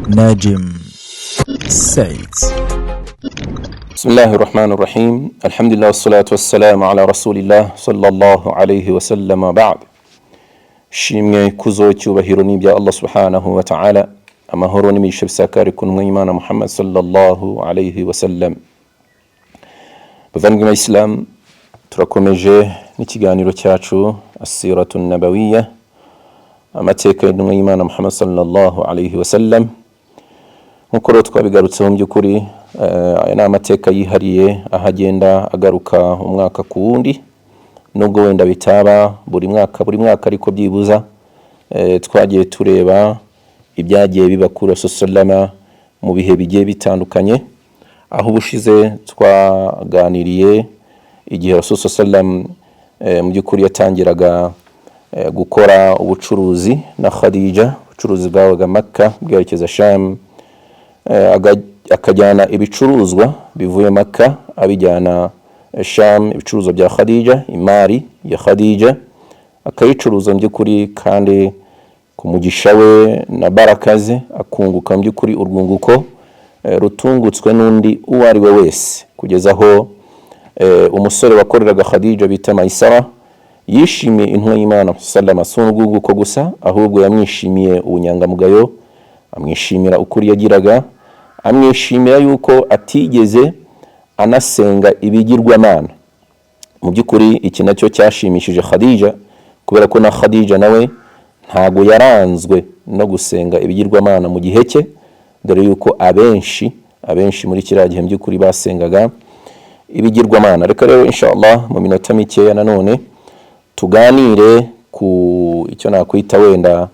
ناجم سعيد. بسم الله الرحمن الرحيم. الحمد لله والصلاة والسلام على رسول الله صلى الله عليه وسلم. بعد shimwe kuzo cyubahiro n'ibya Allah subhanahu wa ta'ala, amahoro n'imigisha bisakare ku Imana Muhammad sallallahu alayhi wa sallam. Bavandimwe Islam, turakomeje n'ikiganiro cyacu as-siratu an-nabawiyya, amateka y'Imana Muhammad sallallahu alayhi wa sallam. Nkuko twabigarutseho mu by'ukuri, aya ni amateka yihariye ahagenda agaruka umwaka ku wundi, nubwo wenda bitaba buri mwaka ariko byibuza twagiye tureba ibyagiye biba kuri Rasulullah mu bihe bigiye bitandukanye. Aho bushize twaganiriye igihe Rasulullah mu by'ukuri yatangiraga gukora ubucuruzi na Khadija, ubucuruzi bwabaga Makka bwerekeza Sham, akajyana ibicuruzwa bivuye Makka abijyana Sham, ibicuruzwa bya Khadija, imari ya Khadija akayicuruza mu by'ukuri, kandi ku mugisha we na barakaze akunguka mu by'ukuri urwunguko rutungutswe n'undi uwo ari we wese, kugeza aho umusore wakoreraga Khadija bita Maisara yishimiye intumwa y'Imana sallama sunguko gusa, ahubwo yamwishimiye ubunyangamugayo, amwishimira ukuri yagiraga, amwishimira yuko atigeze anasenga ibigirwamana. Mu by'ukuri iki nacyo cyashimishije Khadija, kubera ko na Khadija nawe ntago yaranzwe no gusenga ibigirwamana mu gihe cye, dore yuko abenshi muri kiriya gihe mu by'ukuri basengaga ibigirwamana. Reka rero inshallah mu minota mikeya nanone tuganire ku icyo nakwita wenda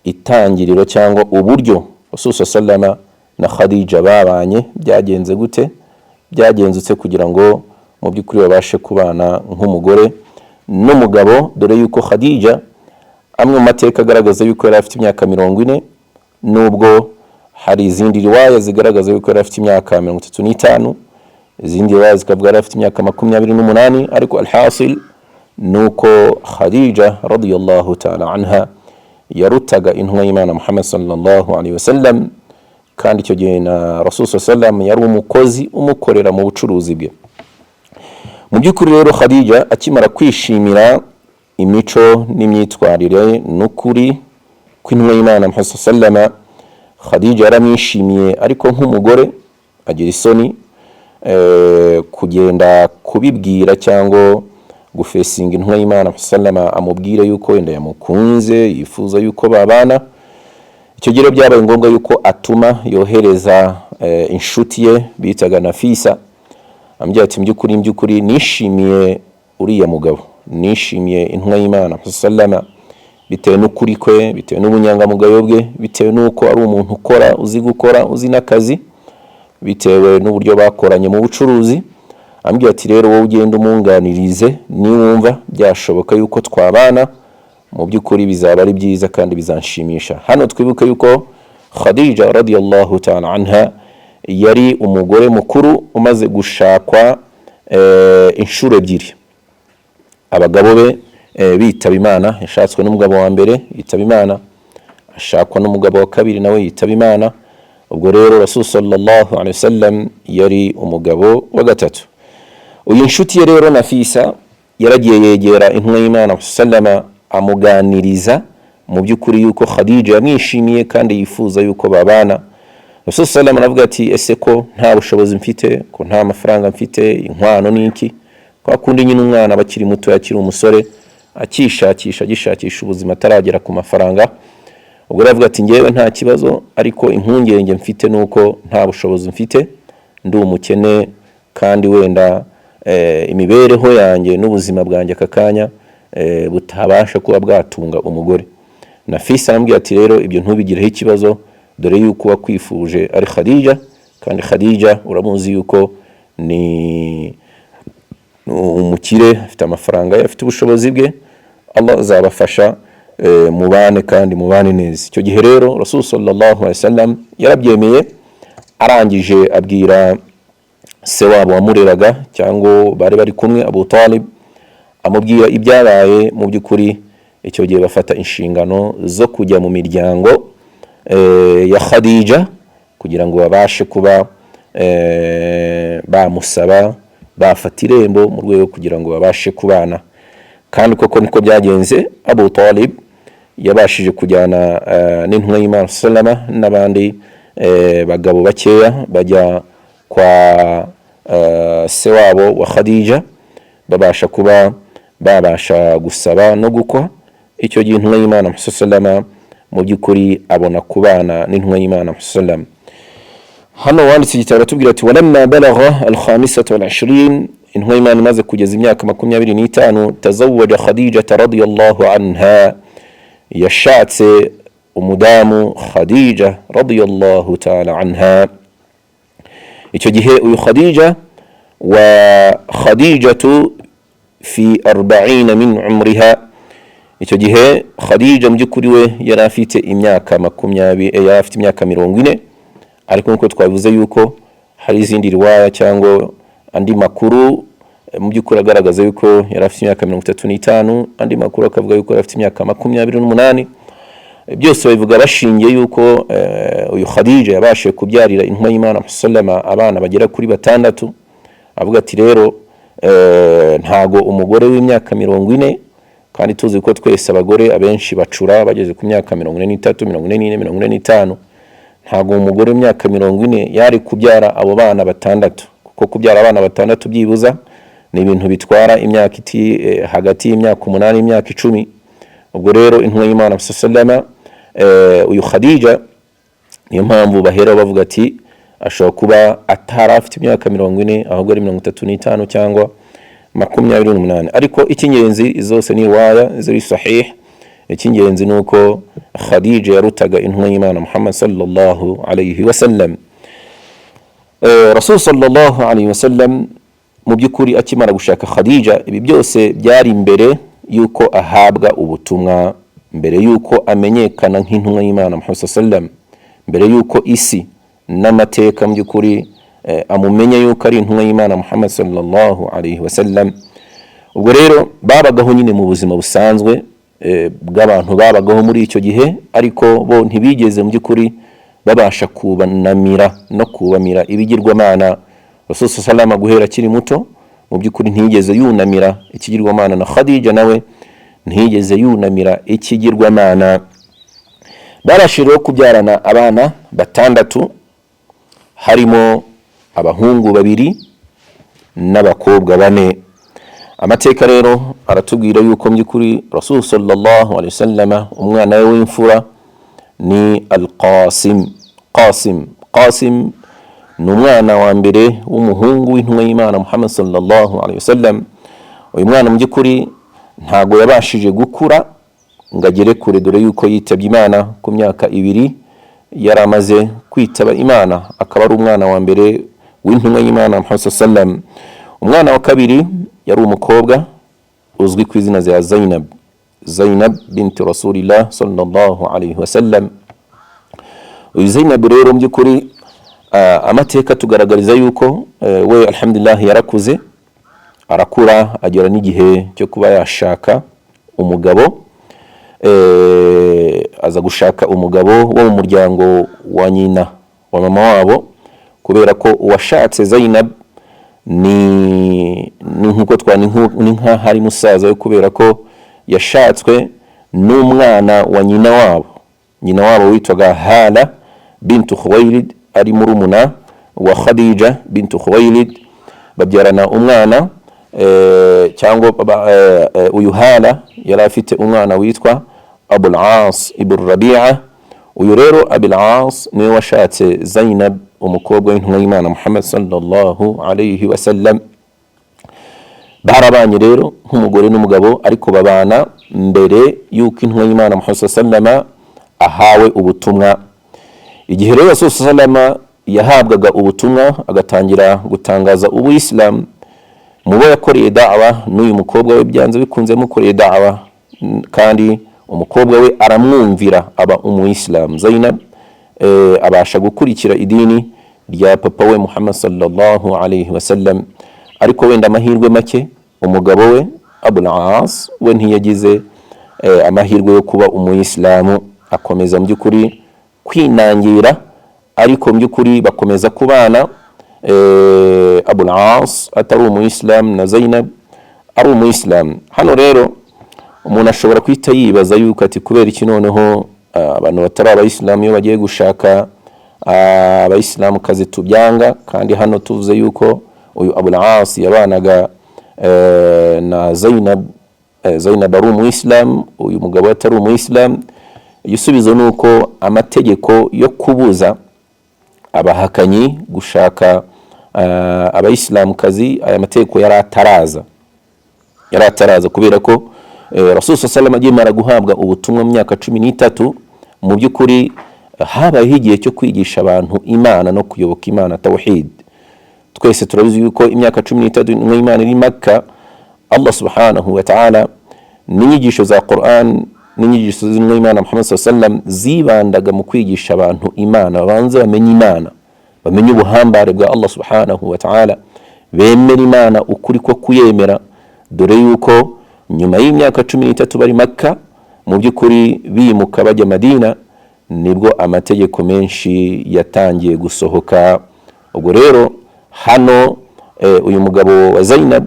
itangiriro cyangwa uburyo Rasulullah sallama na Khadija babanye, byagenze gute, byagenzutse kugira ngo mu by'ukuri babashe kubana nk'umugore n'umugabo, dore yuko Khadija amwe mu mateka agaragaza yuko yari afite imyaka 40, nubwo hari izindi riwaya zigaragaza yuko yari afite imyaka 35, izindi riwaya zikavuga yari afite imyaka 28, ariko alhasil nuko Khadija radiyallahu ta'ala anha yarutaga intumwa y'Imana Muhammad sallallahu alaihi wasallam, kandi icyo gihe na Rasulullah sallam yari umukozi umukorera mu bucuruzi bwe. Mu by'ukuri rero Khadija akimara kwishimira imico n'imyitwarire n'ukuri kw'intumwa y'Imana Muhammad sallam, Khadija yaramwishimiye, ariko nk'umugore agira isoni kugenda kubibwira cyangwa gufesinga intumwa y'Imana sallam amubwire yuko wenda yamukunze, yifuza yuko babana. Icyo gihe byabaye ngombwa yuko atuma yohereza inshuti ye bitaga Nafisa, ambye ati mu by'ukuri nishimiye uriya mugabo, nishimiye intumwa y'Imana sallama, bitewe n'ukuri kwe, bitewe n'ubunyangamugayo bwe, bitewe n'uko ari umuntu ukora, uzi gukora, uzi n'akazi, bitewe n'uburyo bakoranye mu bucuruzi. Ambye ati rero wowe ugenda umunganirize, niwumva byashoboka yuko twabana, mu by'ukuri bizaba ari byiza kandi bizanshimisha. Hano twibuke yuko Khadija radiyallahu ta'ala anha yari umugore mukuru umaze gushakwa inshuro ebyiri. Abagabo be bitaba Imana, yashatswe n'umugabo wa mbere yitaba Imana, ashakwa n'umugabo wa kabiri nawe yitaba Imana. Ubwo rero Rasul sallallahu alaihi wasallam yari umugabo wa gatatu. Uyu nshuti ye rero Nafisa yaragiye yegera intumwa y'Imana sallama amuganiriza mu by'ukuri yuko Khadija yamwishimiye kandi yifuza yuko babana. Rasul sallam aravuga ati ese ko nta bushobozi mfite, ko nta mafaranga mfite, inkwano n'iki, kwa kundi nyine umwana bakiri muto yakiri umusore agishakisha ubuzima ataragera ku mafaranga. Ubwo aravuga ati ngewe nta kibazo, ariko impungenge mfite nuko nta bushobozi mfite, ndi umukene, kandi wenda imibereho yanjye n'ubuzima bwanjye akakanya butabasha kuba bwatunga umugore. Nafisa arambwira ati rero ibyo ntubigireho ikibazo, dore yuko wakwifuje ari Khadija, kandi Khadija uramuzi yuko ni umukire, afite amafaranga, afite ubushobozi bwe, Allah azabafasha mubane kandi mubane neza. Icyo gihe rero Rasul sallallahu alaihi wasallam yarabyemeye, arangije abwira se wabo wamureraga cyangwa bari kumwe Abu Talib, amubwira ibyabaye. Mu by'ukuri icyo gihe bafata inshingano zo kujya mu miryango ya Khadija kugira ngo babashe kuba bamusaba bafata irembo mu rwego kugira ngo babashe kubana. Kandi koko niko byagenze. Abu Talib yabashije kujyana n'intumwa y'Imana sallama n'abandi bagabo bakeya bajya kwa se wabo wa Khadija, babasha kuba babasha gusaba no gukwa. Icyo gihe intumwa y'Imana sallama mu by'ukuri abona kubana n'intumwa y'Imana sallama. Hano wanditse igitabo tubwira ati walamma balagha al-khamisata wal-20, intumwa y'Imana imaze kugeza imyaka 25 tazawwaja Khadija radiyallahu anha, yashatse umudamu Khadija radiyallahu ta'ala anha. Icyo gihe uyu Khadija wa Khadijatu fi 40 min umriha, icyo gihe Khadija mu by'ukuri we yari afite imyaka 40, ariko nkuko twavuze yuko hari izindi riwaya cyangwa andi makuru mu by'ukuri agaragaza yuko yari afite imyaka 35, andi makuru akavuga yuko yari afite imyaka 28. Byose babivuga bashingiye yuko uyu Khadija yabashe kubyarira intumwa y'Imana sallama abana bagera kuri 6. Avuga ati rero ntago umugore w'imyaka 40, kandi tuzi ko twese abagore abenshi bacura bageze ku myaka 43, 44, 45, ntago umugore w'imyaka 40 yari kubyara abo bana 6, kuko kubyara abana 6 byibuza ni ibintu bitwara imyaka hagati y'imyaka 8 n'imyaka 10. Ubwo rero intumwa y'Imana sallama uyu Khadija niyo mpamvu bahera bavuga ati ashobora kuba atari afite imyaka 40, ahubwo ari 35 cyangwa 28. Ariko icy'ingenzi zose ni riwaya ziri sahih. Icy'ingenzi nuko Khadija yarutaga intumwa y'Imana Muhammad sallallahu alayhi wasallam. Rasul sallallahu alayhi wasallam mu by'ukuri akimara gushaka Khadija, ibi byose byari imbere yuko ahabwa ubutumwa, mbere yuko amenyekana nk'intumwa y'Imana Muhammad sallam, mbere yuko isi n'amateka mu by'ukuri amumenye yuko ari intumwa y'Imana Muhammad sallallahu alayhi wasallam. Ubwo rero babagaho nyine mu buzima busanzwe bw'abantu babagaho muri icyo gihe, ariko bo ntibigeze mu by'ukuri babasha kubanamira no kubamira ibigirwamana. Rasul sallallahu guhera kiri muto mu by'ukuri ntiyigeze yunamira ikigirwamana, na Khadija nawe ntiyigeze yunamira ikigirwamana. Barashiriho kubyarana abana 6, harimo abahungu 2 n'abakobwa 4. Amateka rero aratubwira yuko by'ukuri Rasul sallallahu alayhi wasallam umwana we w'imfura ni al-Qasim. Qasim ni umwana wa mbere w'umuhungu w'intumwa y'Imana Muhammad sallallahu alayhi wasallam. Uyu mwana mu by'ukuri ntago yabashije gukura ngagere kure, dore yuko yitabye Imana ku myaka 2 yari amaze kwitaba Imana. Akaba ari umwana wa mbere w'intumwa y'Imana Muhammad sallallahu alayhi wasallam. Umwana wa kabiri yari umukobwa uzwi ku izina rya Zainab binti Rasulillah sallallahu alayhi wasallam. Uyu Zainab rero mu by'ukuri amateka tugaragariza yuko we alhamdulillah yarakuze, arakura, agera n'igihe cyo kuba yashaka umugabo. Aza gushaka umugabo wo mu muryango wa nyina wa mama wabo, kubera ko uwashatse Zainab ni nkuko ni nka hari musaza we, kubera ko yashatswe n'umwana wa nyina wabo witwaga Hala bintu Khuwaylid, ari murumuna wa Khadija bintu Khuwaylid. Babyarana umwana cyangwa uyu Hala yari afite umwana witwa Abul As ibn Rabi'a. Uyu rero Abul As niwe washatse Zainab, umukobwa w'intumwa y'Imana Muhammad sallallahu alayhi wasallam. Barabanye rero nk'umugore n'umugabo, ariko babana mbere yuko intumwa y'Imana Muhammad sallallahu alayhi wasallam ahawe ubutumwa. Igihe rero Rasul sallallahu alayhi wasallam yahabwaga ubutumwa agatangira gutangaza ubuyisilamu, mubo yakoreye da'wa n'uyu mukobwa we byanze bikunze mukoreye da'wa, kandi umukobwa we aramwumvira aba umuyisilamu. Zainab abasha gukurikira idini rya papa we Muhammad sallallahu alayhi wasallam, ariko wenda amahirwe make umugabo we Abul As we ntiyagize amahirwe yo kuba umuyisilamu, akomeza mu by'ukuri kwinangira ariko by'ukuri bakomeza kubana. Abul As atari umuyisilamu na Zainab ari umuyisilamu. Hano rero umuntu ashobora kwita yibaza yuko ati kubera iki noneho abantu batari abayisilamu iyo bagiye gushaka abayisilamu kazi tubyanga, kandi hano tuvuze yuko uyu Abul As yabanaga na Zainab ari umuyisilamu, uyu mugabo atari umuyisilamu. Igisubizo nuko amategeko yo kubuza abahakanyi gushaka abayisilamu kazi, aya mategeko yari ataraza kubera ko Rasul sallallahu agiye mara guhabwa ubutumwa mu myaka 13. Mu by'ukuri habaye igihe cyo kwigisha abantu Imana no kuyoboka Imana, tawhid. Twese turabizi yuko imyaka 13 mu Imana iri Makka, Allah subhanahu wa ta'ala n'inyigisho za Qur'an n'inyigisho z'Imana Muhammad sallallahu alaihi wasallam zibandaga mu kwigisha abantu Imana, banze bamenye Imana, bamenye ubuhambare bwa Allah subhanahu wa ta'ala, bemera Imana ukuri ko kuyemera. Dore yuko nyuma y'imyaka 13 bari Makka, mu by'ukuri bimuka bajya Madina, nibwo amategeko menshi yatangiye gusohoka. Ubwo rero hano uyu mugabo wa Zainab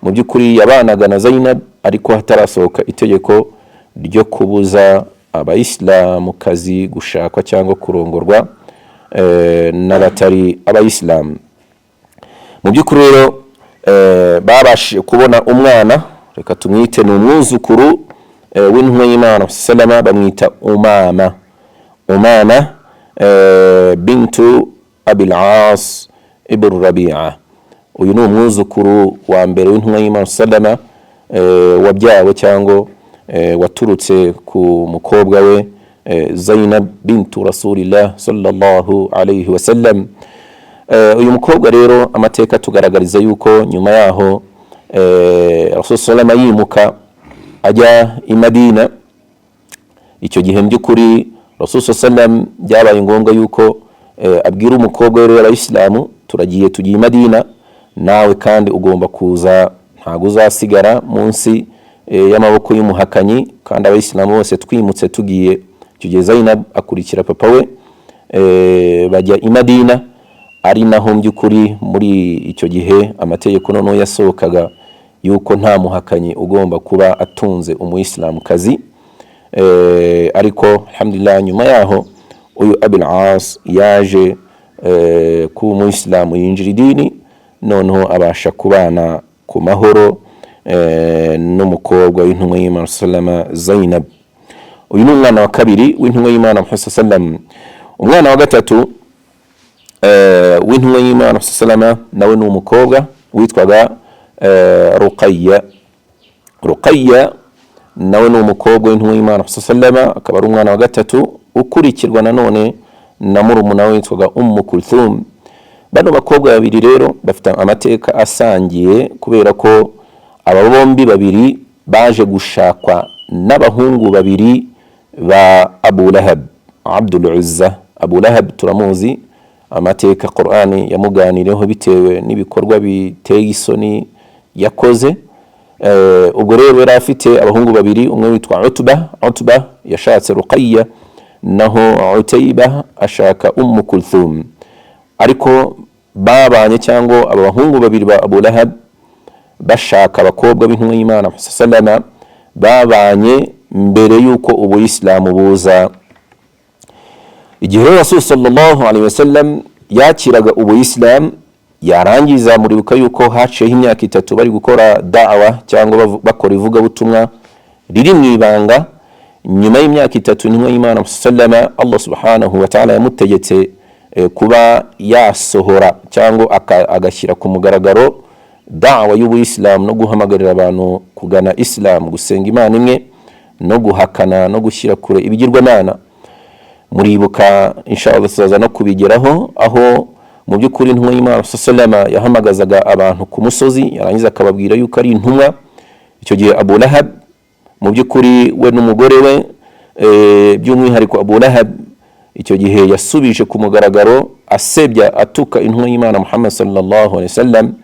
mu by'ukuri yabanaga na Zainab, ariko hatarasohoka itegeko ryo kubuza abayisilamu kazi gushakwa cyangwa kurongorwa n'abatari abayisilamu. Mu by'ukuri rero babashije kubona umwana, reka tumwite ni umwuzukuru w'intumwa y'Imana sallama, bamwita Umama bintu Abil As ibn Rabi'a. Uyu ni umwuzukuru wa mbere w'intumwa y'Imana sallama, wabyawe cyangwa waturutse ku mukobwa we Zainab bintu Rasulillah sallallahu alayhi wa sallam. Uyu mukobwa rero amateka tugaragariza yuko nyuma yaho Rasul sallallahu alayhi yimuka ajya i Madina. Icyo gihe by'ukuri Rasul sallallahu byabaye ngombwa yuko abwira umukobwa we w'Abayisilamu, tugiye i Madina, nawe kandi ugomba kuza, ntago uzasigara munsi y'amaboko y'umuhakanyi, kandi Abayisilamu bose twimutse tugiye. Icyo gihe Zainab akurikira papa we, bajya i Madina, ari naho by'ukuri muri icyo gihe amategeko noneho yasohokaga yuko nta muhakanyi ugomba kuba atunze umuyisilamu kazi. Ariko alhamdulillah nyuma yaho uyu Abul As yaje ku umuyisilamu yinjira idini, noneho abasha kubana ku mahoro n'umukobwa w'intumwa y'Imana sallama Zainab. Uyu ni umwana wa kabiri w'intumwa y'Imana Muhammad sallam. Umwana wa gatatu w'intumwa y'Imana sallama nawe ni umukobwa witwaga Ruqayya, nawe ni umukobwa w'intumwa y'Imana sallama, akaba ari umwana wa gatatu ukurikirwa nanone na murumuna we witwaga Kulthum. Bano bakobwa babiri rero bafite amateka asangiye, kubera ko aba bombi babiri baje gushakwa n'abahungu babiri ba Abu Lahab, Abdul Uzza. Abu Lahab turamuzi, amateka Qur'ani yamuganireho bitewe n'ibikorwa biteye isoni yakoze. Ubwo rero yari afite abahungu babiri, umwe witwa Utba yashatse Ruqayya, naho Utayba ashaka Kulthum. Ariko babanye cyangwa abahungu babiri ba Abu Lahab bashaka abakobwa b'intumwa y'Imana sallama, babanye mbere yuko ubuyisilamu buza. Igihe Rasul sallallahu alaihi wasallam yakiraga ubuyisilamu, yarangiza muribuka yuko haciyeho imyaka 3 bari gukora da'wa cyangwa bakora ivuga butumwa riri mu ibanga. Nyuma y'imyaka 3 intumwa y'Imana sallama, Allah subhanahu wa ta'ala yamutegetse kuba yasohora cyangwa agashyira ku mugaragaro da'wa y'ubuyisilamu no guhamagarira abantu kugana Islam, gusenga Imana imwe, no guhakana no gushyira kure ibigirwamana. Muribuka inshallah tuzaza no kubigeraho, aho mu by'ukuri intumwa y'Imana sallama yahamagazaga abantu ku musozi, yarangiza akababwira yuko ari intumwa. Icyo gihe Abu Lahab mu by'ukuri we n'umugore we, by'umwihariko Abu Lahab icyo gihe yasubije ku mugaragaro asebya atuka intumwa y'Imana Muhammad sallallahu alaihi wasallam.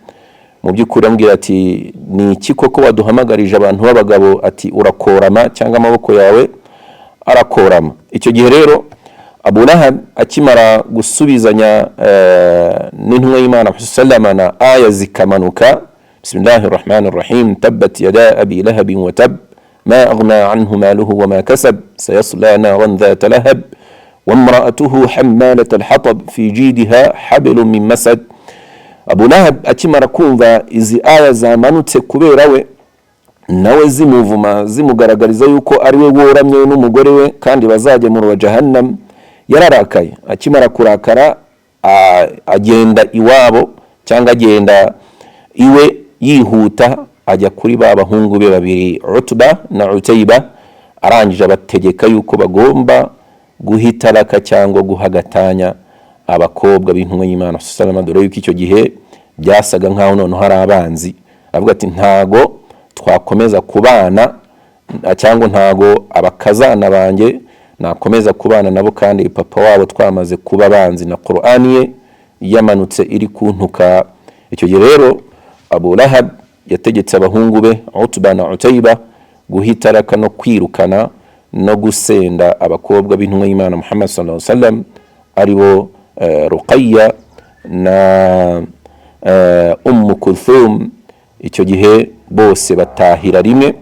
Mu by'ukuri ambwira ati ni iki koko waduhamagarije abantu b'abagabo, ati urakorama cyangwa amaboko yawe arakorama. Icyo gihe rero Abu Lahab akimara gusubizanya n'intumwa y'Imana sallama na aya zikamanuka, bismillahir rahmanir rahim, tabbat yada abi lahab wa tab ma aghna anhu maluhu wa ma kasab sayasla naran dhata lahab وامرأته حمالة الحطب في جيدها حبل من مسد. Abu Lahab akimara kumva izi aya zamanutse kubera we, nawe zimuvuma zimugaragariza yuko ari we woramye n'umugore we kandi bazajya mu jahannam, yararakaye. Akimara kurakara agenda iwabo cyangwa agenda iwe yihuta ajya kuri ba bahungu be babiri Utba na Utayba, arangije abategeka yuko bagomba guhitaraka cyangwa guhagatanya abakobwa b'intumwa y'Imana sallallahu alaihi, dore yuko icyo gihe byasaga nkaho none hari abanzi. Avuga ati ntago twakomeza kubana cyangwa ntago abakazana banjye nakomeza kubana nabo kandi papa wabo twamaze kuba banzi na Qur'ani ye yamanutse iri kuntuka. Icyo gihe rero Abu Lahab yategetse abahungu be Utba na Utayba guhitaraka no kwirukana no gusenda abakobwa b'intumwa y'Imana Muhammad sallallahu alaihi wasallam, aribo Ruqayya na Kulthum. Icyo gihe bose batahira rimwe,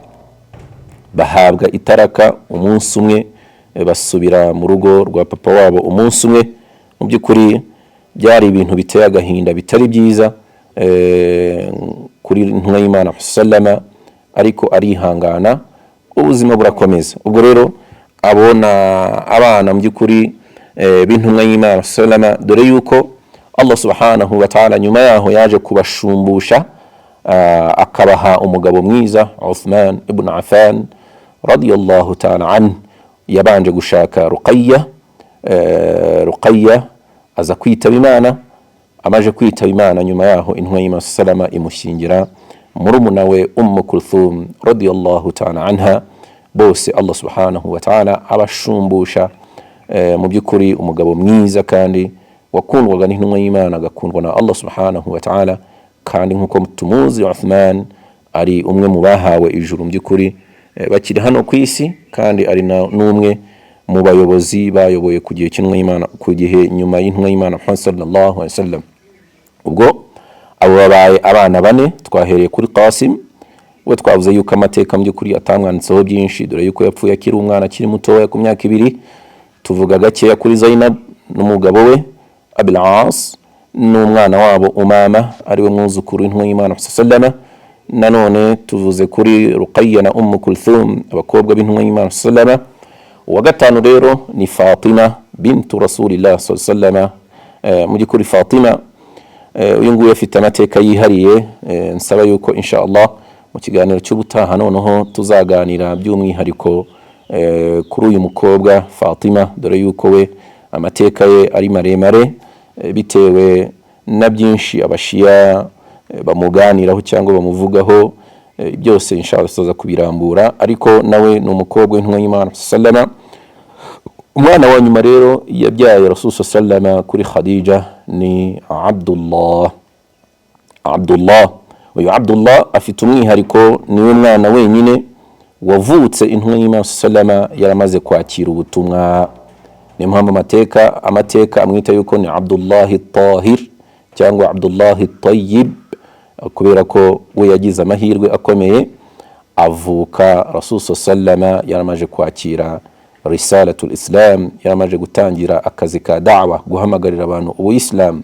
bahabwa itaraka umunsi umwe, basubira mu rugo rwa papa wabo umunsi umwe. Mu by'ukuri byari ibintu biteye agahinda bitari byiza kuri intumwa y'Imana sallama, ariko arihangana, ubuzima burakomeza. Ubwo rero abona abana mu by'ukuri b'intumwa y'Imana sallama, dore yuko Allah subhanahu wa ta'ala nyuma yaho yaje kubashumbusha, akabaha umugabo mwiza Uthman ibn Affan radiyallahu ta'ala anhu. Yabanje gushaka Ruqayya, Ruqayya aza kwitaba Imana. Amaje kwitaba Imana nyuma yaho intumwa y'Imana sallama imushyingira murumuna we Kulthum radiyallahu ta'ala anha. Bose Allah subhanahu wa ta'ala abashumbusha mu by'ukuri umugabo mwiza kandi wakundwaga n'intumwa y'Imana, agakundwa na Allah subhanahu wa ta'ala. Kandi nkuko tumuzi Uthman ari umwe mu bahawe ijuru mu by'ukuri bakiri hano ku isi, kandi ari n'umwe mu bayobozi bayoboye ku gihe cy'intumwa y'Imana, ku gihe nyuma y'intumwa y'Imana Muhammad sallallahu alaihi wasallam. Ubwo abo babaye abana bane. Twahereye kuri Qasim, we twavuze yuko amateka mu by'ukuri atamwanditseho byinshi, dore yuko yapfuye akiri umwana akiri mutoya ku myaka 2. Tuvuga gakeya kuri Zainab n'umugabo we Abil As, n'umwana wabo Umama ariwe mwuzukuru w'intumwa y'Imana sallallahu. Nanone tuvuze kuri Ruqayya na Kulthum, abakobwa b'intumwa y'Imana sallallahu. Uwa gatanu rero ni Fatima bintu Rasulillah sallallahu. Mu by'ukuri Fatima uyu nguyu afite amateka yihariye. Nsaba yuko insha Allah mu kiganiro cy'ubutaha noneho tuzaganira by'umwihariko kuri uyu mukobwa Fatima, dore yuko we amateka ye ari maremare bitewe na byinshi abashiya bamuganiraho cyangwa bamuvugaho. Byose inshallah tuza kubirambura, ariko nawe ni umukobwa w'intumwa y'Imana sallama. Umwana wa nyuma rero yabyaye Rasul sallama kuri Khadija ni Abdullah. Uyu Abdullah afite umwihariko, niwe mwana wenyine wavutse intumwa y'Imana sallama yaramaze kwakira ubutumwa. Ni mpamvu amateka amwita yuko ni Abdullah Tahir cyangwa Abdullah Tayyib, kubera ko we yagize amahirwe akomeye avuka Rasul sallama yaramaje kwakira risalatul Islam, yaramaje gutangira akazi ka da'wa, guhamagarira abantu ubuyislam.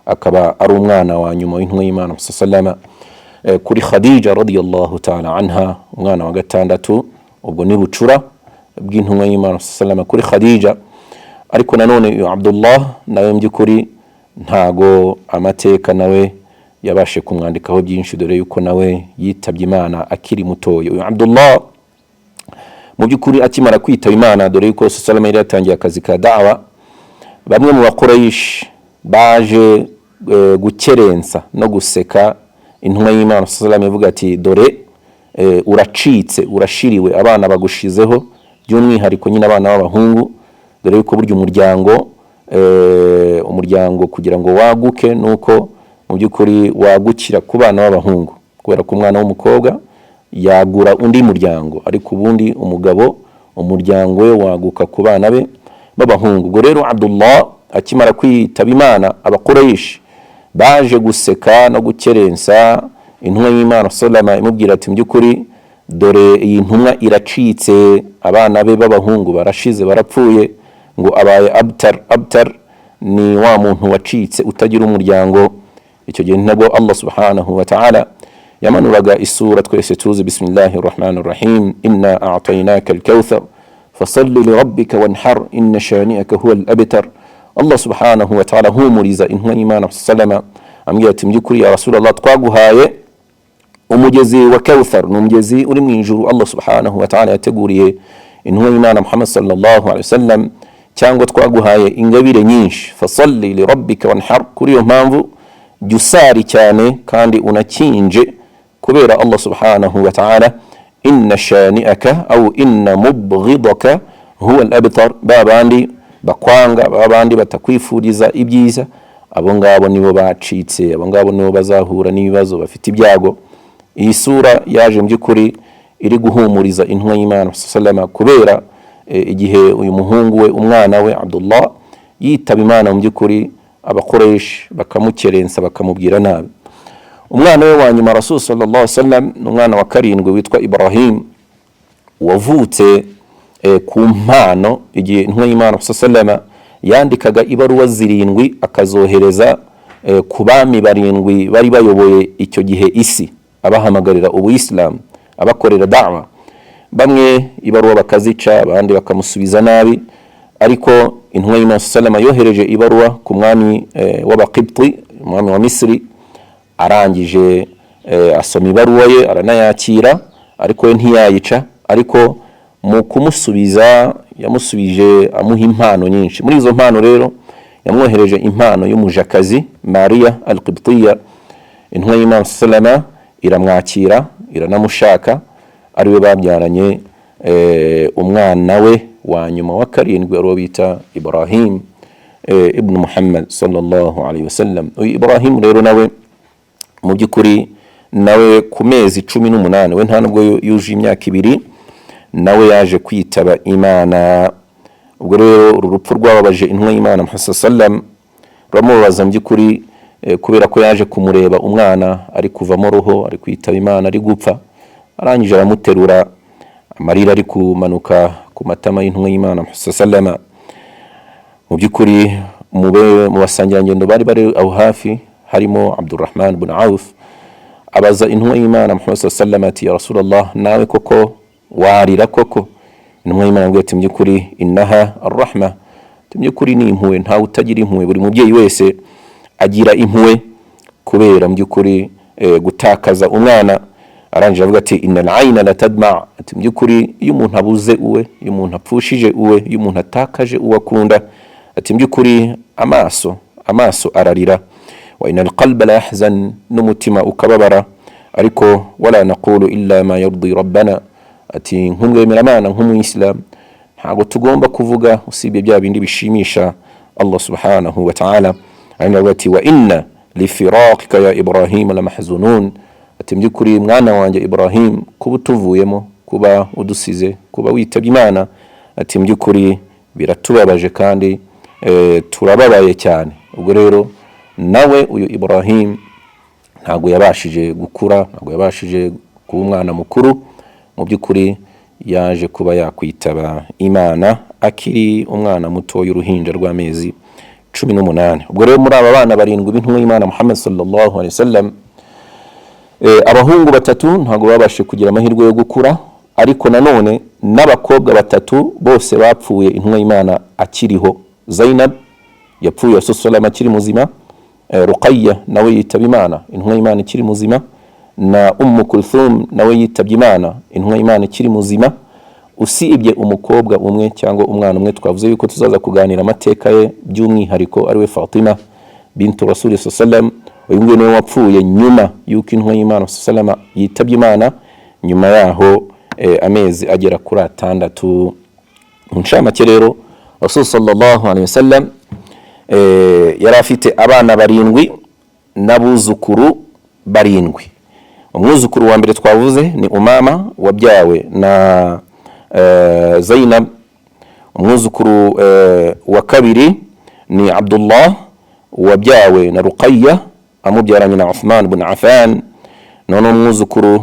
Akaba ari umwana wa nyuma w'intumwa y'Imana sallama kuri Khadija radiyallahu ta'ala anha, umwana wa gatandatu. Ubwo ni bucura bw'intumwa y'Imana sallama kuri Khadija. Ariko nanone uyu Abdullah nawe mbyukuri ntago amateka nawe yabashe kumwandikaho byinshi, dore yuko nawe yitabye Imana akiri mutoyo. Uyu Abdullah mu byukuri akimara kwitaba Imana, dore yuko sallama yari yatangiye akazi ka da'wa, bamwe mu Quraysh baje gukerensa no guseka intumwa y'Imana sallama, ivuga ati dore uracitse, urashiriwe, abana bagushizeho, by'umwihariko nyine abana b'abahungu. Dore yuko burya umuryango kugira ngo waguke nuko mu by'ukuri wagukira ku bana b'abahungu, kubera ko umwana w'umukobwa yagura undi muryango, ariko ubundi umugabo umuryango we waguka ku bana be. b'abahungu. Ubwo rero Abdullah akimara kwitaba Imana, Quraysh baje guseka no gukerensa intumwa y'Imana sallama, imubwira ati by'ukuri dore iyi ntumwa iracitse, abana be b'abahungu barashize barapfuye, ngo abaye abtar ni wa muntu wacitse utagira umuryango. Icyo gihe nabwo Allah subhanahu wa ta'ala yamanuraga isura twese tuzi, bismillahir rahmanir rahim, inna a'tainaka al-kawthar fasalli li rabbika wanhar inna shani'aka huwa al-abtar. Allah subhanahu wa ta'ala humuriza intumwa y'Imana sallama, ambwira ati by'ukuri ya Rasulullah, twaguhaye umugezi wa Kawthar, n'umugezi uri mu ijuru Allah subhanahu wa ta'ala yateguriye intumwa y'Imana Muhammad sallallahu alaihi wasallam, cyangwa twaguhaye ingabire nyinshi. Fasalli li rabbika wanhar, kuri yo mpamvu jusari cyane kandi unakinje kubera Allah subhanahu wa ta'ala. Inna shani'aka au inna mubghidaka huwa al-abtar, babandi bakwanga, babandi batakwifuriza ibyiza, abo ngabo nibo bacitse, abo ngabo nibo bazahura n'ibibazo, bafite ibyago. Iyi sura yaje mu by'ukuri iri guhumuriza intumwa y'Imana sallama, kubera igihe uyu muhungu we, umwana we Abdullah yitaba Imana, mu by'ukuri Quraysh bakamukerensa bakamubwira nabi. Umwana we wa nyuma Rasul sallallahu alaihi wasallam ni umwana wa karindwi witwa Ibrahim, wavutse ku mpano igihe intumwa y'Imana sallama yandikaga ibaruwa zirindwi akazohereza ku bami barindwi bari bayoboye icyo gihe isi, abahamagarira ubuyisilamu, abakorera da'wa. Bamwe ibaruwa bakazica, abandi bakamusubiza nabi, ariko intumwa y'Imana sallama yohereje ibaruwa ku mwami w'Abaqibti, umwami wa Misri. Arangije asoma ibaruwa ye aranayakira, ariko we ntiyayica, ariko mu kumusubiza yamusubije amuha impano nyinshi. Muri izo mpano rero yamwohereje impano y'umujakazi Maria al-Qibtiyya. Intumwa y'Imana sallama iramwakira, iranamushaka, ariwe babyaranye umwana we wa nyuma wa karindwi, ari bita Ibrahim ibn Muhammad sallallahu alaihi wasallam. Uyu Ibrahim rero nawe mu by'ukuri nawe ku mezi 18, we nta nubwo yuje imyaka 2, nawe yaje kwitaba Imana. Ubwo rero urupfu rwababaje intumwa y'Imana Muhammad sallam, ramubaza mu by'ukuri kubera ko yaje kumureba umwana ari kuvamo roho, ari kwitaba Imana, ari gupfa. Arangije aramuterura, amarira ari kumanuka ku matama y'intumwa y'Imana Muhammad sallam. Mu by'ukuri mu basangirangendo bari aho hafi harimo Abdurrahman ibn Auf, abaza intumwa y'Imana Muhammad sallam ati, ya Rasulullah, nawe koko warira koko? Intumwa y'Imana ngo ati, by'ukuri innaha arrahma, by'ukuri ni impuhwe, nta utagira impuhwe, buri mubyeyi wese agira impuhwe kubera mu by'ukuri gutakaza umwana. Arangije avuga ati, innal ayna la tadma, ati by'ukuri iyo umuntu abuze uwe, iyo umuntu apfushije uwe, iyo umuntu atakaje uwakunda, ati by'ukuri amaso ararira. Wa inal qalba la yahzan, n'umutima ukababara, ariko wala naqulu illa ma yardi rabbana, ati nk'umwemeramana nk'umuyisilamu ntabwo tugomba kuvuga usibye bya bindi bishimisha Allah subhanahu wa ta'ala. Ati wa inna li firaqika ya Ibrahim la mahzunun, ati by'ukuri mwana wanjye Ibrahim, kuba utuvuyemo, kuba udusize, kuba witabye Imana, ati by'ukuri biratubabaje kandi turababaye cyane. Ubwo rero nawe uyu Ibrahim ntabwo yabashije gukura, ntabwo yabashije kuba umwana mukuru, mu by'ukuri yaje kuba yakwitaba Imana akiri umwana muto y'uruhinja rw'amezi 18. Ubwo rero muri aba bana barindwi b'intumwa y'Imana Muhammad sallallahu alaihi wasallam, abahungu 3 ntabwo babashije kugira amahirwe yo gukura, ariko nanone n'abakobwa 3 bose bapfuye intumwa y'Imana akiriho. Zainab yapfuye Rasulullah akiri muzima, Ruqayya nawe yitaba Imana intumwa y'Imana ikiri muzima, na Kulthum nawe yitabye Imana intumwa y'Imana ikiri muzima. Usibye umukobwa umwe cyangwa umwana umwe twavuze yuko tuzaza kuganira amateka ye by'umwihariko, ariwe Fatima bintu Rasul sallam, uyu niwe wapfuye nyuma yuko intumwa y'Imana sallam yitabye Imana, nyuma yaho amezi agera kuri 6. Nshamake rero Rasul sallallahu alaihi wasallam yari afite abana 7 n'abuzukuru 7. Umwuzukuru wa mbere twavuze ni Umama, wabyawe na Zainab. umwuzukuru wa kabiri ni Abdullah wabyawe na Ruqayya amubyaranye na Uthman ibn Affan. none umwuzukuru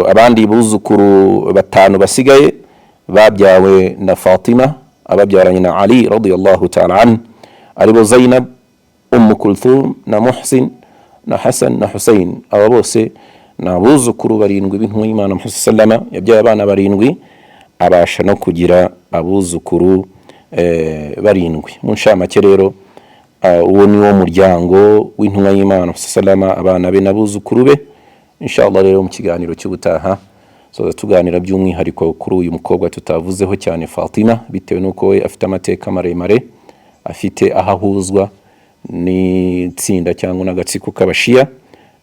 abandi buzukuru batanu basigaye babyawe na Fatima ababyaranye na Ali radiyallahu ta'ala an, aribo Zainab, Kulthum na Muhsin na Hasan na Hussein. aba bose na buzukuru barindwi b'intumwa y'Imana Muhammad sallama, yabyaye abana barindwi abasha no kugira abuzukuru barindwi. mu nshamake rero uwo ni wo muryango w'intumwa y'Imana sallama, abana be n'abuzukuru be. inshallah rero mu kiganiro cy'ubutaha tuganira by'umwihariko kuri uyu mukobwa tutavuzeho cyane Fatima, bitewe nuko we afite amateka maremare, afite ahahuzwa n'itsinda cyangwa n'agatsiko k'abashia.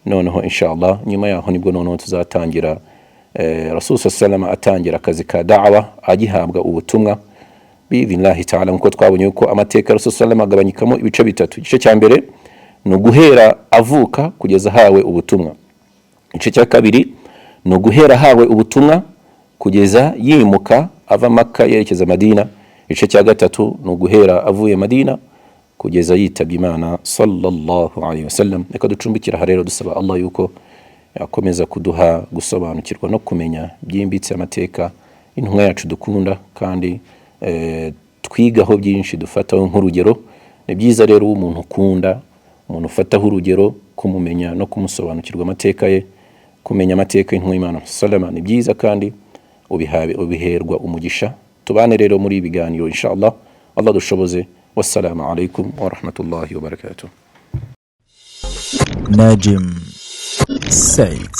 noneho inshallah nyuma yaho nibwo noneho tuzatangira Rasul sallallahu atangira akazi ka da'wa, agihabwa ubutumwa bi'idhnillahi ta'ala. nkuko twabonye uko amateka Rasul sallallahu agabanyikamo ibice bitatu. igice cya mbere ni uguhera avuka kugeza hawe ubutumwa. igice cya kabiri ni uguhera hawe ubutumwa kugeza yimuka ava Makka yerekeza Madina. igice cya gatatu ni uguhera avuye Madina kugeza yitabye Imana sallallahu alaihi wasallam. reka ducumbikira rero dusaba Allah yuko yakomeza kuduha gusobanukirwa no kumenya byimbitse amateka intumwa yacu dukunda, kandi twigaho byinshi dufataho nk'urugero. ni byiza rero umuntu ukunda, umuntu ufataho urugero, kumumenya no kumusobanukirwa amateka ye, kumenya amateka y'intumwa y'Imana sallama ni byiza, kandi ubiherwa umugisha. tubane rero muri ibiganiro inshallah. Allah dushoboze. wassalamu alaikum wa rahmatullahi wa barakatuh. Najim Said.